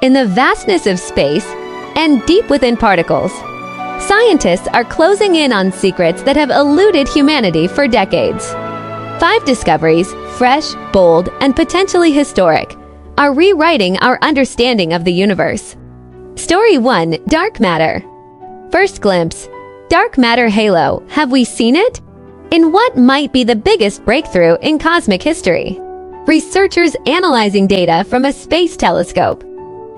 In the vastness of space and deep within particles, scientists are closing in on secrets that have eluded humanity for decades. 5 discoveries, fresh, bold, and potentially historic, are rewriting our understanding of the universe. Story 1: Dark Matter. First glimpse. Dark matter halo. Have we seen it? In what might be the biggest breakthrough in cosmic history? Researchers analyzing data from a space telescope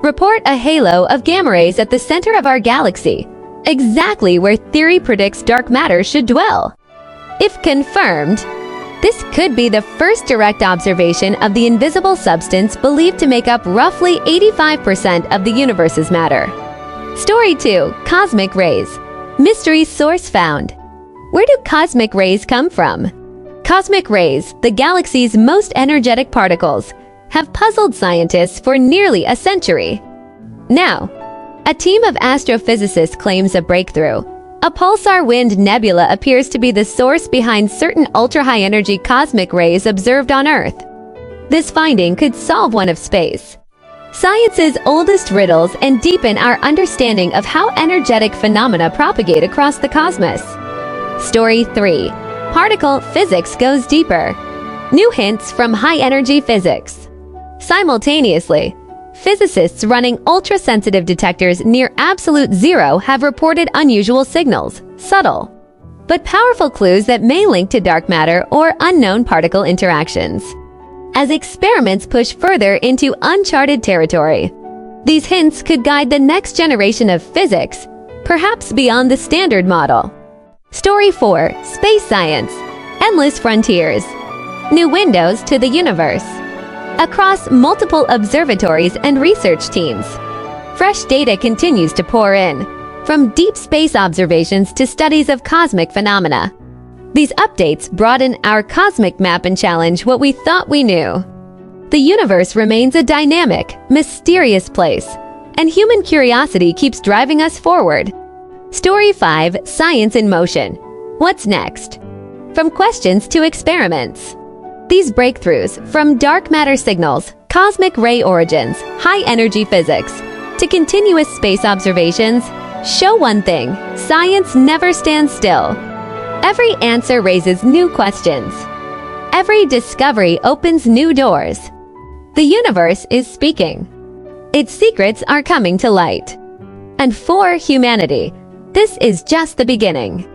report a halo of gamma rays at the center of our galaxy, exactly where theory predicts dark matter should dwell. If confirmed, this could be the first direct observation of the invisible substance believed to make up roughly 85% of the universe's matter. Story 2: Cosmic Rays. Mystery source found. Where do cosmic rays come from? Cosmic rays, the galaxy's most energetic particles, have puzzled scientists for nearly a century. Now, a team of astrophysicists claims a breakthrough. A pulsar wind nebula appears to be the source behind certain ultra-high-energy cosmic rays observed on Earth. This finding could solve one of science's oldest riddles and deepen our understanding of how energetic phenomena propagate across the cosmos. Story 3: Particle physics goes deeper. New hints from high-energy physics. Simultaneously, physicists running ultra-sensitive detectors near absolute zero have reported unusual signals, subtle, but powerful clues that may link to dark matter or unknown particle interactions. As experiments push further into uncharted territory, these hints could guide the next generation of physics, perhaps beyond the standard model. Story 4: Space Science. Endless Frontiers. New windows to the universe. Across multiple observatories and research teams, fresh data continues to pour in, from deep space observations to studies of cosmic phenomena. These updates broaden our cosmic map and challenge what we thought we knew. The universe remains a dynamic, mysterious place, and human curiosity keeps driving us forward. Story 5: Science in Motion. What's next? From questions to experiments. These breakthroughs, from dark matter signals, cosmic ray origins, high-energy physics, to continuous space observations, show one thing: science never stands still. Every answer raises new questions. Every discovery opens new doors. The universe is speaking. Its secrets are coming to light. And for humanity, this is just the beginning.